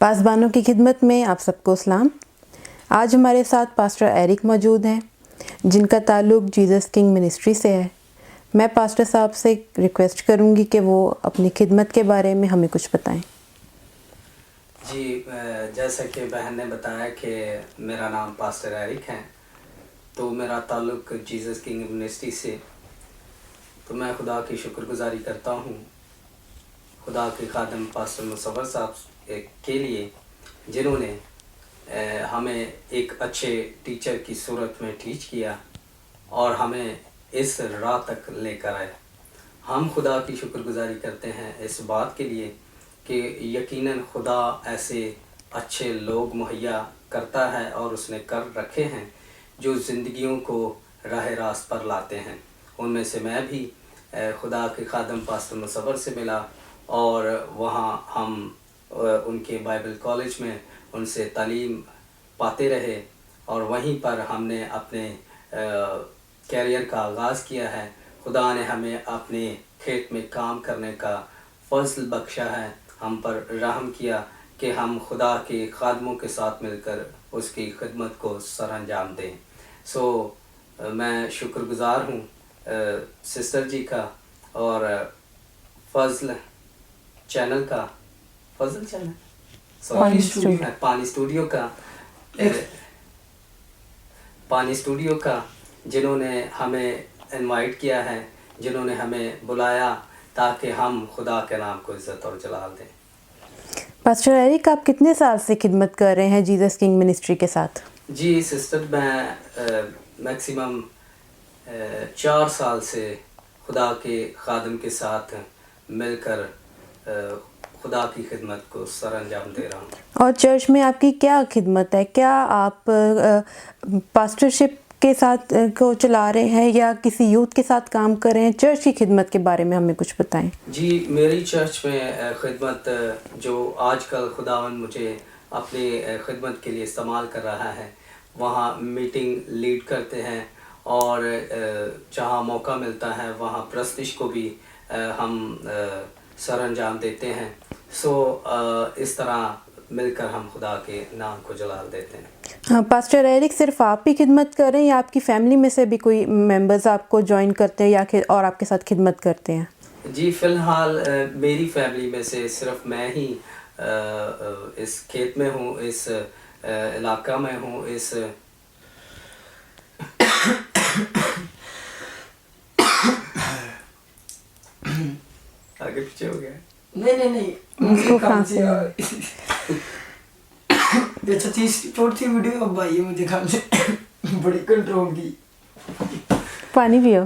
پاسبانوں کی خدمت میں آپ سب کو سلام۔ آج ہمارے ساتھ پاسٹر ایرک موجود ہیں جن کا تعلق جیزس کنگ منسٹری سے ہے۔ میں پاسٹر صاحب سے ریکویسٹ کروں گی کہ وہ اپنی خدمت کے بارے میں ہمیں کچھ بتائیں۔ جی، جیسا کہ بہن نے بتایا کہ میرا نام پاسٹر ایرک ہے، تو میرا تعلق جیزس کنگ منسٹری سے، تو میں خدا کی شکر گزاری کرتا ہوں خدا کے خادم پاسٹر مصور صاحب کے لیے، جنہوں نے ہمیں ایک اچھے ٹیچر کی صورت میں ٹیچ کیا اور ہمیں اس راہ تک لے کر آئے۔ ہم خدا کی شکر گزاری کرتے ہیں اس بات کے لیے کہ یقیناً خدا ایسے اچھے لوگ مہیا کرتا ہے اور اس نے کر رکھے ہیں جو زندگیوں کو راہ راست پر لاتے ہیں۔ ان میں سے میں بھی خدا کے خادم پاسٹر مصور سے ملا اور وہاں ہم ان کے بائبل کالج میں ان سے تعلیم پاتے رہے اور وہیں پر ہم نے اپنے کیریئر کا آغاز کیا ہے۔ خدا نے ہمیں اپنے کھیت میں کام کرنے کا فضل بخشا ہے، ہم پر رحم کیا کہ ہم خدا کے خادموں کے ساتھ مل کر اس کی خدمت کو سر انجام دیں۔ میں شکر گزار ہوں سسٹر جی کا اور فضل چینل کا، فضل چینل پانی اسٹوڈیو کا جنہوں نے ہمیں انوائٹ کیا ہے، جنہوں نے ہمیں بلایا تاکہ ہم خدا کے نام کو عزت اور جلال دیں۔ پاسٹر ایرک، آپ کتنے سال سے خدمت کر رہے ہیں جیزس کنگ منسٹری کے ساتھ؟ جی سسٹر، میں میکسیمم 4 سال سے خدا کے خادم کے ساتھ مل کر خدا کی خدمت کو سر انجام دے رہا ہوں۔ اور چرچ میں آپ کی کیا خدمت ہے؟ کیا آپ پاسٹرشپ کے ساتھ کو چلا رہے ہیں یا کسی یوتھ کے ساتھ کام کر رہے ہیں؟ چرچ کی خدمت کے بارے میں ہمیں کچھ بتائیں۔ جی، میری چرچ میں خدمت جو آج کل خداوند مجھے اپنی خدمت کے لیے استعمال کر رہا ہے، وہاں میٹنگ لیڈ کرتے ہیں اور جہاں موقع ملتا ہے وہاں پرستش کو بھی ہم سر انجام دیتے ہیں۔ اس طرح مل کر ہم خدا کے نام کو جلال دیتے ہیں۔ پاسٹر ایرک، صرف آپ ہی خدمت کر رہے ہیں یا آپ کی فیملی میں سے بھی کوئی ممبرز آپ کو جوائن کرتے ہیں یا اور آپ کے ساتھ خدمت کرتے ہیں؟ جی، فی الحال میری فیملی میں سے صرف میں ہی اس کھیت میں ہوں، اس علاقہ میں ہوں، اس آگے پیچھے ہو گیا؟ نہیں چوتھی ویڈیو اب آئی ہے، مجھے خیال سے بڑی کنٹرول کی۔ پانی پیو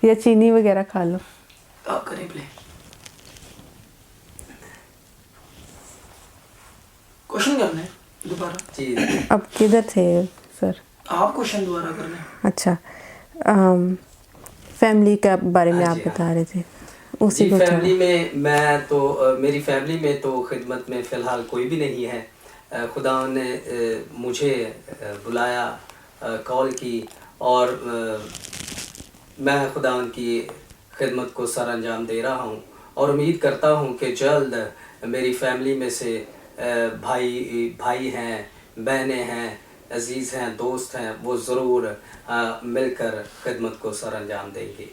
یا چینی وغیرہ کھا لو۔ آپ کریں پلے کوشچن کرنا ہے دوبارہ؟ جی، اب کدھر تھے سر؟ آپ کوشچن دوبارہ کرنا ہے۔ اچھا، فیملی کے بارے میں آپ بتا رہے تھے۔ جی، فیملی میں میری فیملی میں تو خدمت میں فی الحال کوئی بھی نہیں ہے۔ خدا نے مجھے بلایا، کال کی اور میں خدا کی خدمت کو سر انجام دے رہا ہوں اور امید کرتا ہوں کہ جلد میری فیملی میں سے بھائی ہیں، بہنیں ہیں، عزیز ہیں، دوست ہیں، وہ ضرور مل کر خدمت کو سر انجام دیں گے۔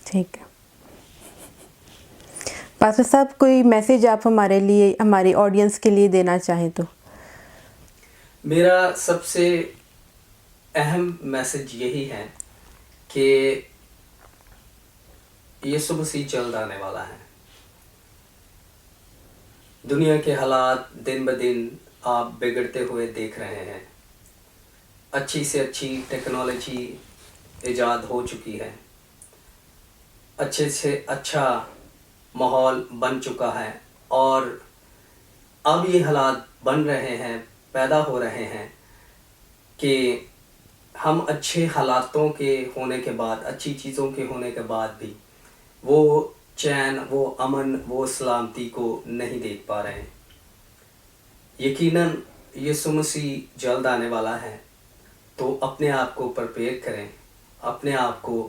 ٹھیک ہے پاسٹر صاحب، کوئی میسیج آپ ہمارے لیے، ہماری آڈینس کے لیے دینا چاہیں تو؟ میرا سب سے اہم میسیج یہی ہے کہ یسوع مسیح جلد آنے والا ہے۔ دنیا کے حالات دن بدن آپ بگڑتے ہوئے دیکھ رہے ہیں۔ اچھی سے اچھی ٹیکنالوجی ایجاد ہو چکی ہے، اچھے سے اچھا ماحول بن چکا ہے اور اب یہ حالات بن رہے ہیں، پیدا ہو رہے ہیں کہ ہم اچھے حالاتوں کے ہونے کے بعد، اچھی چیزوں کے ہونے کے بعد بھی وہ چین، وہ امن، وہ سلامتی کو نہیں دیکھ پا رہے ہیں۔ یقیناً یسوع مسیح جلد آنے والا ہے، تو اپنے آپ کو پرپیئر کریں، اپنے آپ کو